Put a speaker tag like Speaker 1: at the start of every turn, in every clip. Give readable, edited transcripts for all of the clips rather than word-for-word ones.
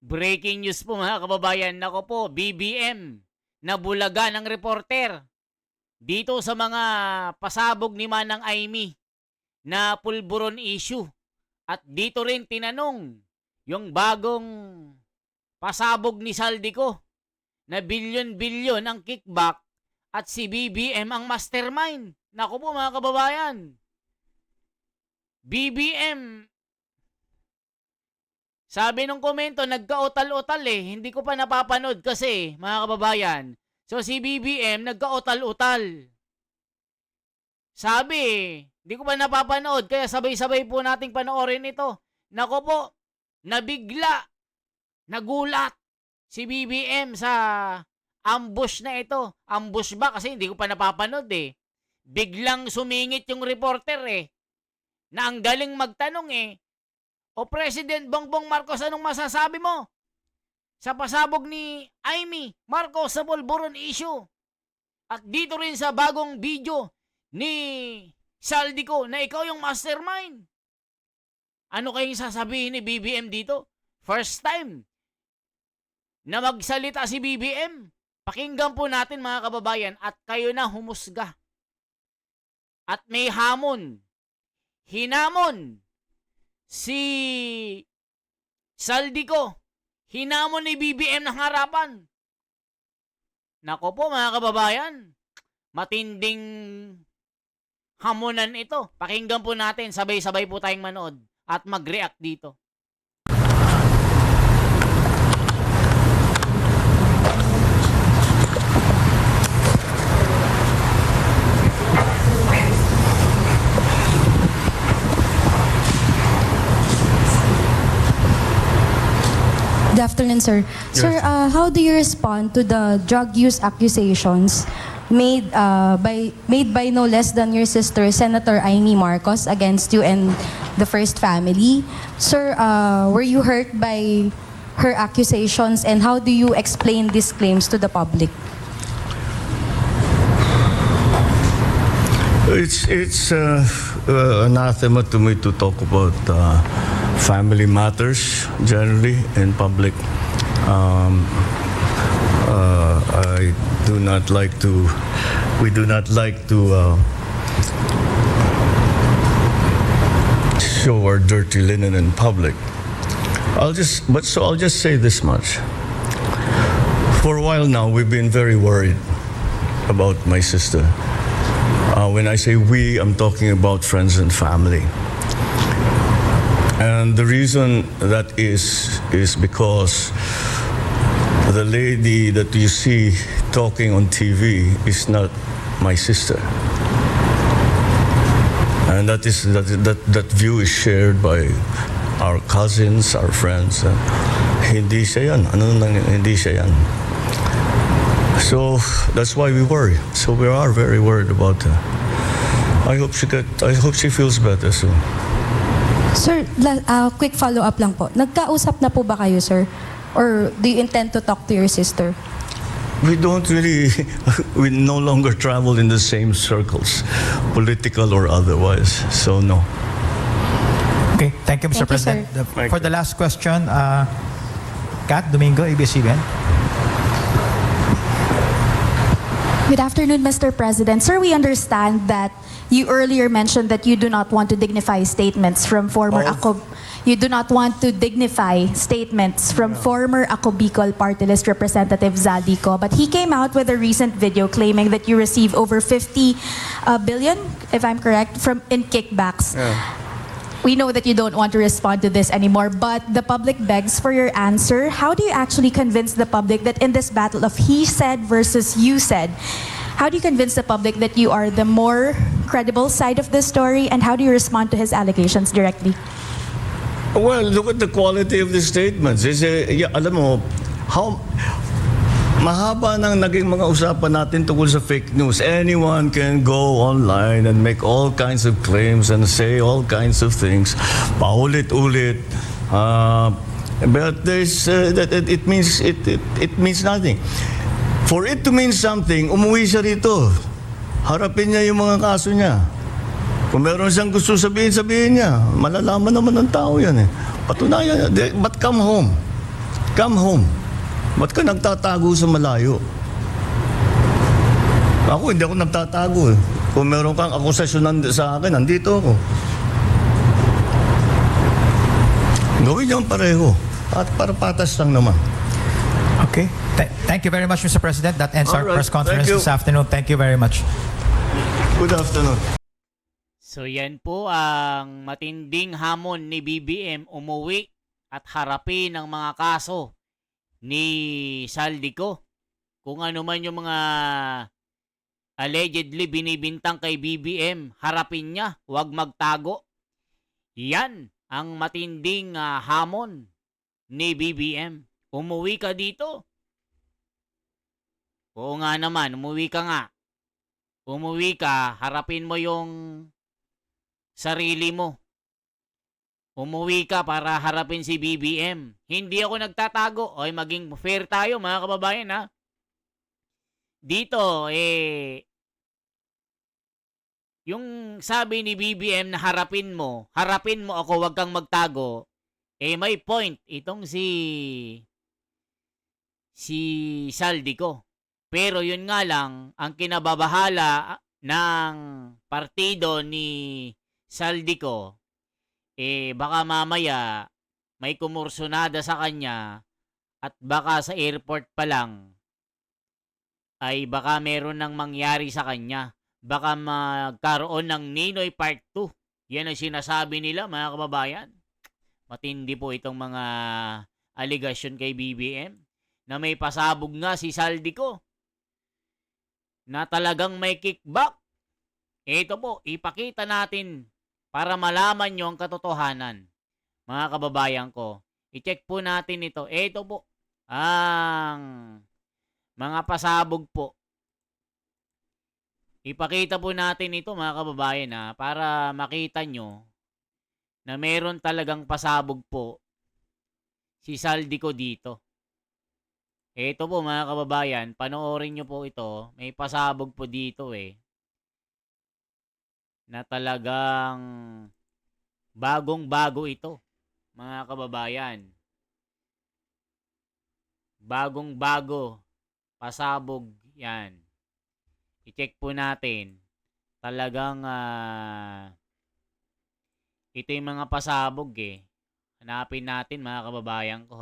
Speaker 1: Breaking news po mga kababayan. Nako po, BBM, nabulaga ng reporter dito sa mga pasabog ni Manang Aimee na pulburon issue. At dito rin tinanong yung bagong pasabog ni Saldico na bilyon-bilyon ang kickback at si BBM ang mastermind. Nako po mga kababayan, BBM, sabi nung komento, nagka-utal-utal eh. Hindi ko pa napapanood kasi, mga kababayan. So si BBM, nagka-utal-utal. Sabi, hindi ko pa napapanood, kaya sabay-sabay po nating panoorin ito. Nako po, nabigla, nagulat si BBM sa ambush na ito. Ambush ba? Kasi hindi ko pa napapanood eh. Biglang sumingit yung reporter eh. Na ang galing magtanong eh. O President Bongbong Marcos, anong masasabi mo sa pasabog ni Aimee Marcos sa pulburon issue? At dito rin sa bagong video ni Saldico na ikaw yung mastermind. Ano kayong sasabihin ni BBM dito? First time na magsalita si BBM. Pakinggan po natin mga kababayan at kayo na humusga. At may hamon. Hinamon si Saldico. Hinamon ni BBM ng harapan. Nako po mga kababayan, matinding hamunan ito. Pakinggan po natin, sabay-sabay po tayong manood at mag-react dito.
Speaker 2: Good afternoon, sir.
Speaker 3: Yes.
Speaker 2: Sir, how do you respond to the drug use accusations made by no less than your sister, Senator Aimee Marcos, against you and the First Family? Sir, were you hurt by her accusations, and how do you explain these claims to the public?
Speaker 3: It's anathema to me to talk about family matters generally in public. I do not like to. We do not like to show our dirty linen in public. I'll just say this much. For a while now, we've been very worried about my sister. When I say we, I'm talking about friends and family. And the reason that is because the lady that you see talking on TV is not my sister. And that view is shared by our cousins, our friends. Hindi siya yan. Hindi siya yan. So that's why we worry. So we are very worried about her. I hope she feels better soon.
Speaker 2: Sir, quick follow-up lang po. Nagkausap na po ba kayo, sir? Or do you intend to talk to your sister?
Speaker 3: We don't really, we no longer travel in the same circles, political or otherwise. So no.
Speaker 4: Okay, thank you, Mr.
Speaker 2: Thank you,
Speaker 4: President.
Speaker 3: Thank
Speaker 4: For
Speaker 3: you.
Speaker 4: the last question, Kat Domingo, ABS-CBN.
Speaker 2: Good afternoon, Mr. President. Sir, we understand that you earlier mentioned that you do not want to dignify statements from former You do not want to dignify statements from former Ako Bicol Party List Representative Zaldico, but he came out with a recent video claiming that you receive over 50 billion, if I'm correct, in kickbacks.
Speaker 3: Yeah.
Speaker 2: We know that you don't want to respond to this anymore, but the public begs for your answer. How do you actually convince the public that in this battle of he said versus you said, how do you convince the public that you are the more credible side of this story, and how do you respond to his allegations directly?
Speaker 3: Well, look at the quality of the statements. Alam mo, how mahaba nang naging mga usapan natin tungkol sa fake news. Anyone can go online and make all kinds of claims and say all kinds of things. Paulit-ulit. But there's it means nothing. For it to mean something, umuwi siya rito. Harapin niya yung mga kaso niya. Kung meron siyang gusto sabihin niya. Malalaman naman ng tao yan eh. Patunayan niya. But come home. Come home. Ba't ka nagtatago sa malayo? Ako, hindi ako nagtatago eh. Kung meron kang akusasyon sa akin, nandito ako. Gawin niyo ang pareho. At para patas lang naman.
Speaker 4: Okay. Thank you very much, Mr. President. That ends our
Speaker 3: Alright,
Speaker 4: press conference
Speaker 3: thank you.
Speaker 4: this afternoon. Thank you very much.
Speaker 3: Good afternoon.
Speaker 1: So yan po ang matinding hamon ni BBM, umuwi at harapin ang mga kaso ni Saldico. Kung ano man yung mga allegedly binibintang kay BBM, harapin niya, huwag magtago. Yan ang matinding hamon ni BBM. Umuwi ka dito. Oo nga naman, umuwi ka nga. Umuwi ka, harapin mo yung sarili mo. Umuwi ka para harapin si BBM. Hindi ako nagtatago. Oy, maging fair tayo mga kababayan ha. Dito, yung sabi ni BBM na harapin mo ako, wag kang magtago, may point itong si Saldico. Pero yun nga lang, ang kinababahala ng partido ni Saldico, baka mamaya may kumursunada sa kanya at baka sa airport pa lang ay baka meron nang mangyari sa kanya. Baka magkaroon ng Ninoy Part 2. Yan ang sinasabi nila mga kababayan. Matindi po itong mga allegation kay BBM na may pasabog nga si Saldico na talagang may kickback. Ito po, ipakita natin para malaman nyo ang katotohanan. Mga kababayan ko, i-check po natin ito. Ito po, ang mga pasabog po. Ipakita po natin ito mga kababayan para makita nyo na meron talagang pasabog po si Saldico dito. Ito po mga kababayan, panoorin nyo po ito. May pasabog po dito na talagang bagong-bago ito, mga kababayan. Bagong-bago, pasabog, yan. I-check po natin. Talagang, ito yung mga pasabog Hanapin natin mga kababayan ko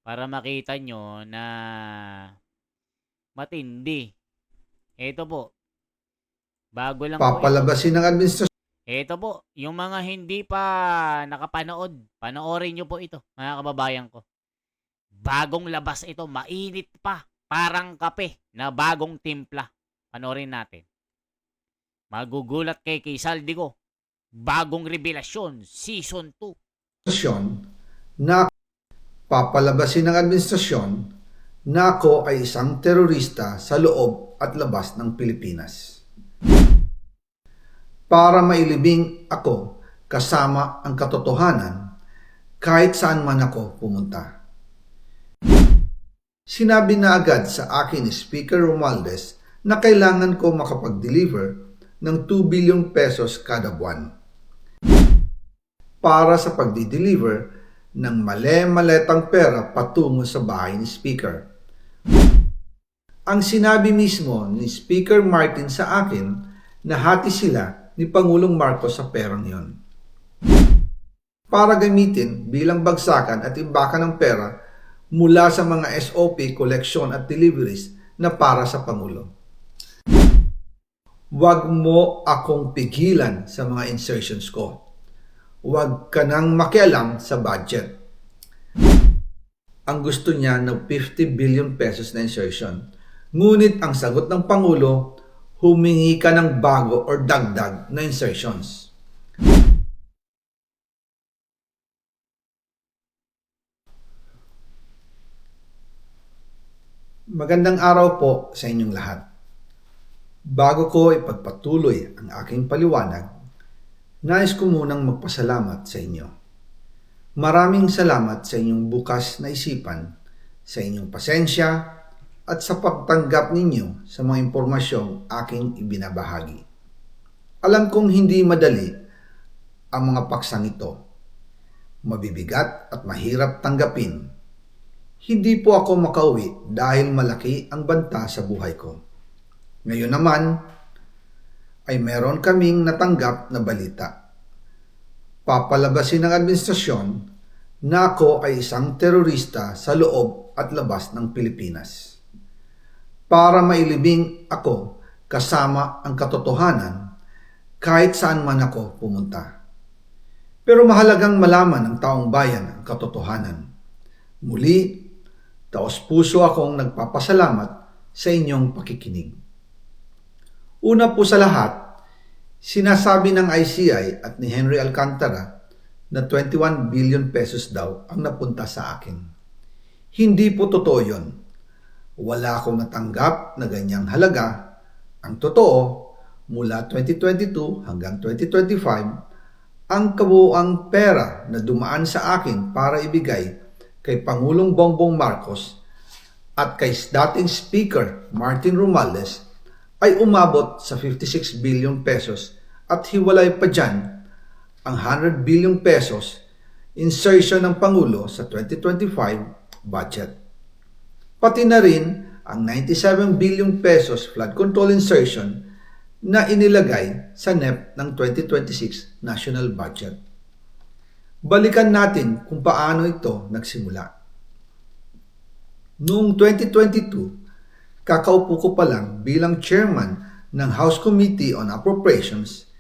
Speaker 1: para makita nyo na matindi. Ito po. Bago lang
Speaker 5: Papalabasin ng administrasyon
Speaker 1: ito po, yung mga hindi pa nakapanood, panoorin nyo po ito, mga kababayan ko. Bagong labas ito, mainit pa, parang kape na bagong timpla. Panoorin natin. Magugulat kay Saldico, bagong revelasyon, season 2.
Speaker 5: na papalabasin ng administrasyon na ako ay isang terorista sa loob at labas ng Pilipinas. Para mailibing ako kasama ang katotohanan kahit saan man ako pumunta. Sinabi na agad sa akin ni Speaker Romualdez na kailangan ko makapag-deliver ng 2 billion pesos kada buwan para sa pagdi-deliver ng male-maletang pera patungo sa bahay ni Speaker. Ang sinabi mismo ni Speaker Martin sa akin na hati sila ni Pangulong Marcos sa perang yon para gamitin bilang bagsakan at imbakan ng pera mula sa mga SOP, collection at deliveries na para sa Pangulo. Huwag mo akong pigilan sa mga insertions ko. Huwag ka nang makialam sa budget. Ang gusto niya ng 50 billion pesos na insertion. Ngunit ang sagot ng Pangulo, humingi ka ng bago or dagdag na insertions. Magandang araw po sa inyong lahat. Bago ko ipagpatuloy ang aking paliwanag, nais ko munang magpasalamat sa inyo. Maraming salamat sa inyong bukas na isipan, sa inyong pasensya, at sa pagtanggap ninyo sa mga impormasyong aking ibinabahagi. Alam kong hindi madali ang mga paksang ito. Mabibigat at mahirap tanggapin. Hindi po ako makauwi dahil malaki ang banta sa buhay ko. Ngayon naman ay meron kaming natanggap na balita. Papalabasin ng administrasyon na ako ay isang terorista sa loob at labas ng Pilipinas. Para mailibing ako kasama ang katotohanan kahit saan man ako pumunta. Pero mahalagang malaman ng taong bayan ang katotohanan. Muli, taos-puso akong nagpapasalamat sa inyong pakikinig. Una po sa lahat, sinasabi ng ICI at ni Henry Alcantara na 21 billion pesos daw ang napunta sa akin. Hindi po totoo yun. Wala akong natanggap na ganyang halaga. Ang totoo, mula 2022 hanggang 2025, ang kabuuang pera na dumaan sa akin para ibigay kay Pangulong Bongbong Marcos at kay dating Speaker Martin Romualdez ay umabot sa 56 billion pesos at hiwalay pa dyan ang 100 billion pesos insertion ng Pangulo sa 2025 budget. Pati na rin ang 97 billion pesos flood control insertion na inilagay sa NEP ng 2026 national budget. Balikan natin kung paano ito nagsimula. Noong 2022, kakaupo ko pa lang bilang chairman ng House Committee on Appropriations,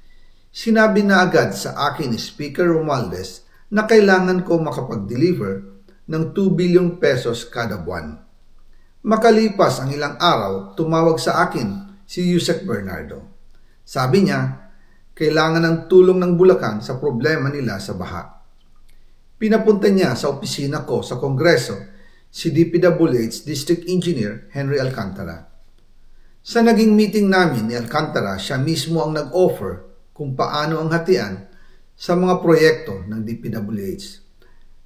Speaker 5: sinabi na agad sa akin ni Speaker Romualdez na kailangan ko makapag-deliver ng 2 billion pesos kada buwan. Makalipas ang ilang araw, tumawag sa akin si Yusek Bernardo. Sabi niya, kailangan ng tulong ng Bulacan sa problema nila sa baha. Pinapunta niya sa opisina ko sa Kongreso si DPWH District Engineer Henry Alcantara. Sa naging meeting namin ni Alcantara, siya mismo ang nag-offer kung paano ang hatian sa mga proyekto ng DPWH.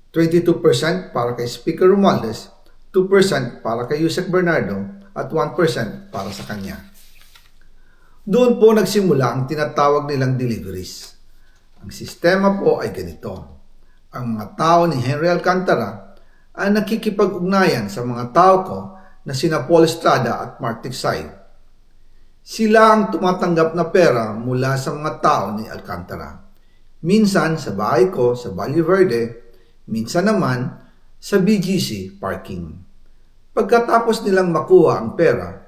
Speaker 5: 22% para kay Speaker Romualdez, 2% para kay Yusek Bernardo at 1% para sa kanya. Doon po nagsimula ang tinatawag nilang deliveries. Ang sistema po ay ganito. Ang mga tao ni Henry Alcantara ay nakikipag-ugnayan sa mga tao ko na sina Paul Estrada at Mark Tiksay. Sila ang tumatanggap na pera mula sa mga tao ni Alcantara. Minsan sa bahay ko sa Valle Verde, minsan naman sa BGC parking. Pagkatapos nilang makuha ang pera,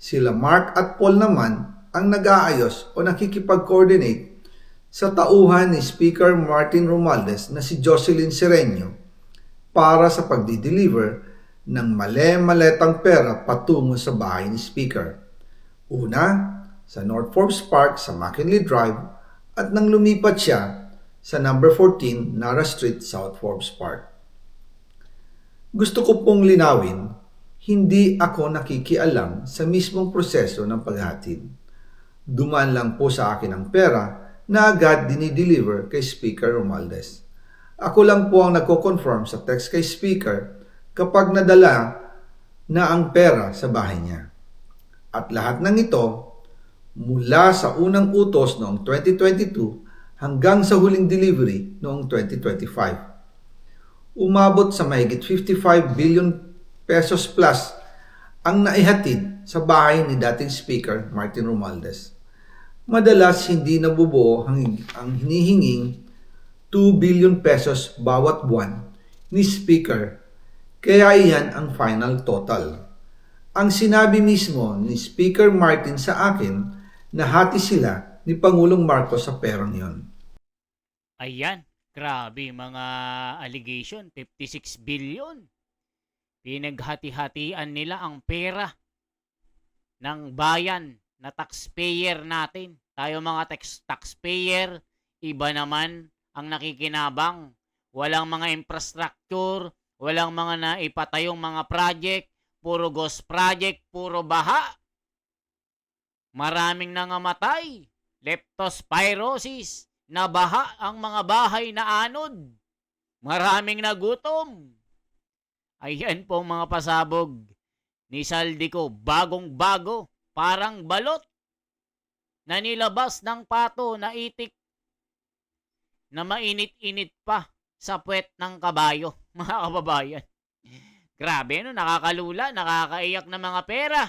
Speaker 5: sila Mark at Paul naman ang nag-aayos o nakikipag-coordinate sa tauhan ni Speaker Martin Romualdez na si Jocelyn Sereno para sa pagdi-deliver ng male-maletang pera patungo sa bahay ni Speaker. Una, sa North Forbes Park sa McKinley Drive at nang lumipat siya sa number 14 Nara Street, South Forbes Park. Gusto ko pong linawin, hindi ako nakikialam sa mismong proseso ng paghatid. Dumaan lang po sa akin ang pera na agad dinideliver kay Speaker Romualdez. Ako lang po ang nagko-confirm sa text kay Speaker kapag nadala na ang pera sa bahay niya. At lahat ng ito, mula sa unang utos noong 2022 hanggang sa huling delivery noong 2025. Umabot sa mahigit 55 billion pesos plus ang naihatid sa bahay ni dating Speaker Martin Romualdez. Madalas hindi nabubuo ang hinihinging 2 billion pesos bawat buwan ni Speaker, kaya iyan ang final total. Ang sinabi mismo ni Speaker Martin sa akin na hati sila ni Pangulong Marcos sa perang yon.
Speaker 1: Ayan, grabe mga allegation, 56 billion. Pinaghati-hatian nila ang pera ng bayan na taxpayer natin. Tayo mga taxpayer, iba naman ang nakikinabang. Walang mga infrastructure, walang mga naipatayong mga project, puro ghost project, puro baha. Maraming nangamatay, leptospirosis, nabaha ang mga bahay na anod. Maraming nagutom. Ayan po mga pasabog ni Saldico, bagong-bago, parang balot na nilabas ng pato na itik na mainit-init pa sa puwet ng kabayo, mga kababayan. Grabe, no? Nakakalula, nakakaiyak na mga pera.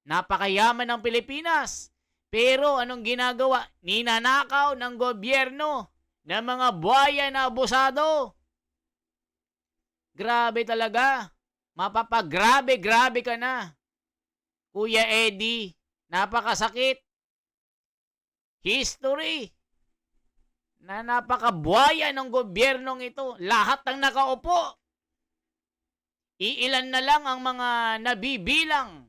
Speaker 1: Napakayaman ng Pilipinas. Pero anong ginagawa? Ninanakaw ng gobyerno ng mga buhaya na abusado. Grabe talaga. Mapapagrabe-grabe ka na. Kuya Eddie, napakasakit. History na napakabuhaya ng gobyernong ito. Lahat ng nakaupo. Iilan na lang ang mga nabibilang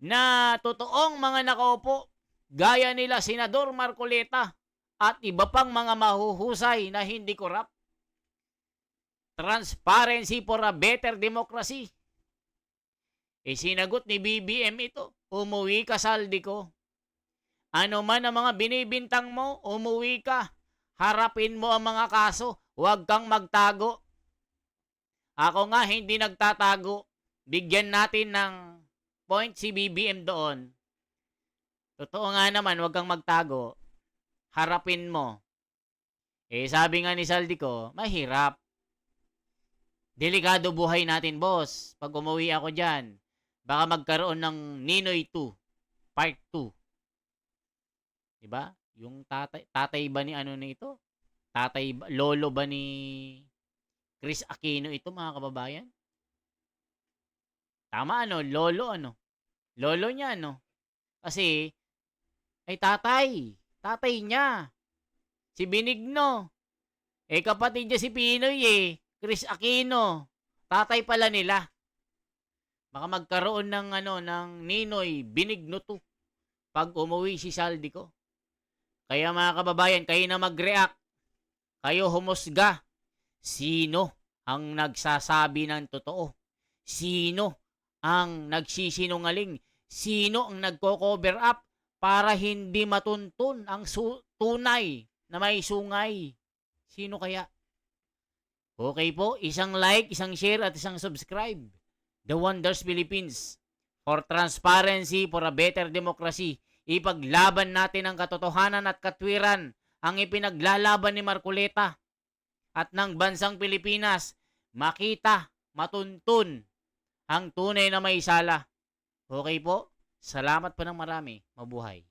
Speaker 1: na totoong mga nakaupo gaya nila Senador Marcoleta at iba pang mga mahuhusay na hindi korap. Transparency for a better democracy. Sinagot ni BBM ito, umuwi ka Saldico. Ano man ang mga binibintang mo, umuwi ka. Harapin mo ang mga kaso, huwag kang magtago. Ako nga hindi nagtatago. Bigyan natin ng point si BBM doon. Totoo nga naman, huwag kang magtago. Harapin mo. Sabi nga ni Saldico, mahirap. Delikado buhay natin, boss. Pag umuwi ako dyan, baka magkaroon ng Ninoy 2, Part 2. Diba? Yung tatay ba ni ano nito? Lolo ba ni Chris Aquino ito, mga kababayan? Tama lolo Lolo niya Kasi ay tatay niya. Si Benigno. Kapatid niya si Pinoy Chris Aquino. Tatay pala nila. Baka magkaroon ng ng Ninoy Benigno 2 pag umuwi si Saldico. Kaya mga kababayan, kayo na mag-react. Kayo humusga. Sino ang nagsasabi ng totoo? Sino ang nagsisinungaling? Sino ang nagko-cover up para hindi matuntun ang tunay na may sungay? Sino kaya? Okay po, isang like, isang share at isang subscribe. The Wonders Philippines. For transparency, for a better democracy. Ipaglaban natin ang katotohanan at katwiran ang ipinaglalaban ni Marcoleta at ng bansang Pilipinas. Makita, matuntun ang tunay na may sala. Okay po? Salamat po ng marami. Mabuhay.